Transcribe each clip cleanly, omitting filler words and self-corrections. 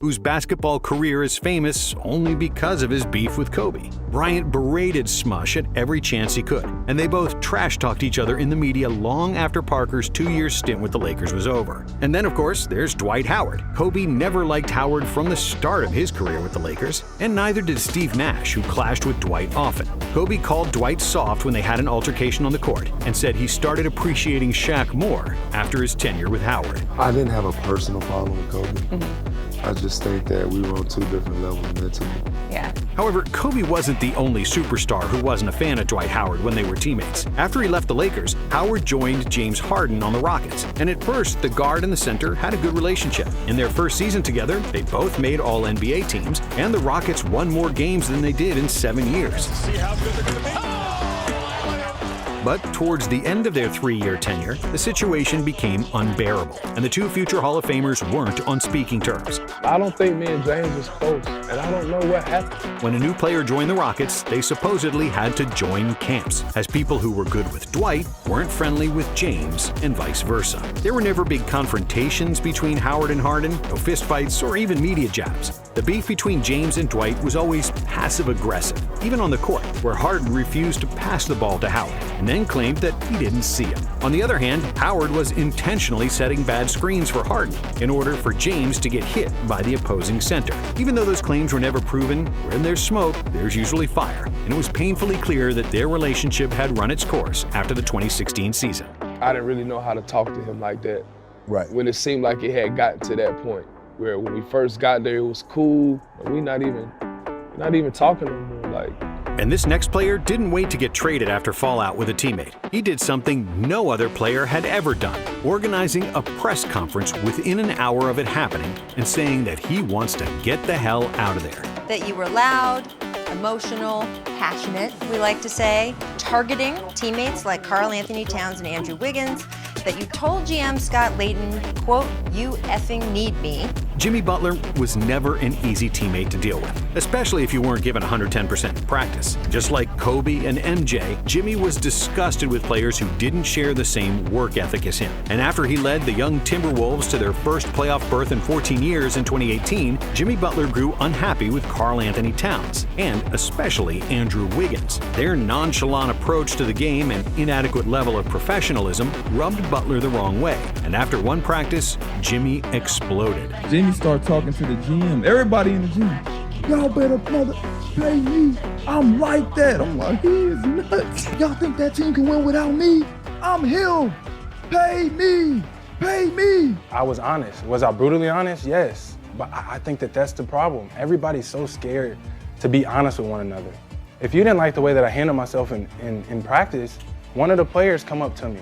whose basketball career is famous only because of his beef with Kobe. Bryant berated Smush at every chance he could, and they both trash-talked each other in the media long after Parker's 2-year stint with the Lakers was over. And then, of course, there's Dwight Howard. Kobe never liked Howard from the start of his career with the Lakers, and neither did Steve Nash, who clashed with Dwight often. Kobe called Dwight soft when they had an altercation on the court, and said he started appreciating Shaq more after his tenure with Howard. I didn't have a personal problem with Kobe. I just think that we were on two different levels mentally. Yeah. However, Kobe wasn't the only superstar who wasn't a fan of Dwight Howard when they were teammates. After he left the Lakers, Howard joined James Harden on the Rockets, and at first, the guard and the center had a good relationship. In their first season together, they both made All-NBA teams, and the Rockets won more games than they did in 7 years. See how good they're gonna be. But towards the end of their 3-year tenure, the situation became unbearable, and the two future Hall of Famers weren't on speaking terms. I don't think me and James was close, and I don't know what happened. When a new player joined the Rockets, they supposedly had to join camps, as people who were good with Dwight weren't friendly with James, and vice versa. There were never big confrontations between Howard and Harden, no fistfights, or even media jabs. The beef between James and Dwight was always passive-aggressive, even on the court, where Harden refused to pass the ball to Howard, and then claimed that he didn't see him. On the other hand, Howard was intentionally setting bad screens for Harden in order for James to get hit by the opposing center. Even though those claims were never proven, when there's smoke, there's usually fire, and it was painfully clear that their relationship had run its course after the 2016 season. I didn't really know how to talk to him like that. Right. When it seemed like it had gotten to that point, where when we first got there, it was cool, but we're not even talking no more, like. And this next player didn't wait to get traded after fallout with a teammate. He did something no other player had ever done, organizing a press conference within an hour of it happening and saying that he wants to get the hell out of there. That you were loud, emotional, passionate, we like to say, targeting teammates like Karl Anthony Towns and Andrew Wiggins, that you told GM Scott Layton, quote, "You effing need me." Jimmy Butler was never an easy teammate to deal with, especially if you weren't given 110% in practice. Just like Kobe and MJ, Jimmy was disgusted with players who didn't share the same work ethic as him. And after he led the young Timberwolves to their first playoff berth in 14 years in 2018, Jimmy Butler grew unhappy with Karl Anthony Towns, and especially Andrew Wiggins. Their nonchalant approach to the game and inadequate level of professionalism rubbed Butler the wrong way. And after one practice, Jimmy exploded. Jimmy started talking to the GM, everybody in the gym. Y'all better pay me. I'm like that. I'm like, he is nuts. Y'all think that team can win without me? I'm him. Pay me. Pay me. I was honest. Was I brutally honest? Yes. But I think that that's the problem. Everybody's so scared to be honest with one another. If you didn't like the way that I handled myself in practice, one of the players come up to me.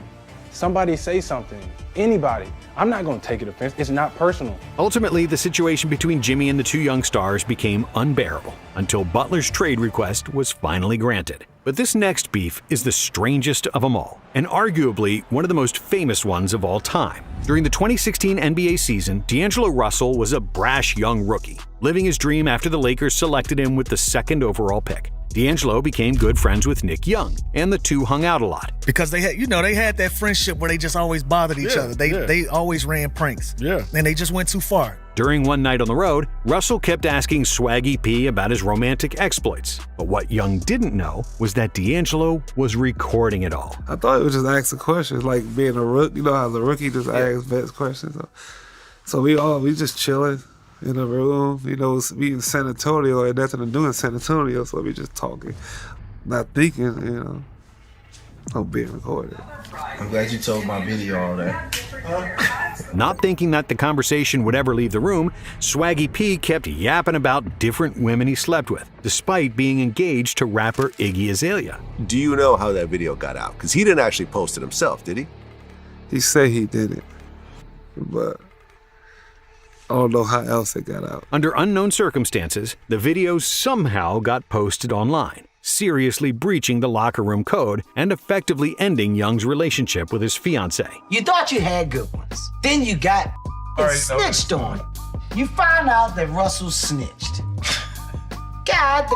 Somebody say something. Anybody. I'm not going to take it offense. It's not personal. Ultimately, the situation between Jimmy and the two young stars became unbearable until Butler's trade request was finally granted. But this next beef is the strangest of them all, and arguably one of the most famous ones of all time. During the 2016 NBA season, D'Angelo Russell was a brash young rookie, living his dream after the Lakers selected him with the 2nd overall pick. D'Angelo became good friends with Nick Young, and the two hung out a lot. Because they had that friendship where they just always bothered each other. They always ran pranks. Yeah. And they just went too far. During one night on the road, Russell kept asking Swaggy P about his romantic exploits. But what Young didn't know was that D'Angelo was recording it all. I thought it was just asking questions, like being a rookie. You know how the rookie just asks best questions. So we just chilling in the room. You know, we in San Antonio, and nothing to do in San Antonio, so we just talking, not thinking, you know, I'm being recorded. I'm glad you told my video all that. Not thinking that the conversation would ever leave the room, Swaggy P kept yapping about different women he slept with, despite being engaged to rapper Iggy Azalea. Do you know how that video got out? Because he didn't actually post it himself, did he? He said he did it, but I don't know how else it got out. Under unknown circumstances, the video somehow got posted online, seriously breaching the locker room code and effectively ending Young's relationship with his fiancée. You thought you had good ones. Then you got snitched on. You find out that Russell snitched. God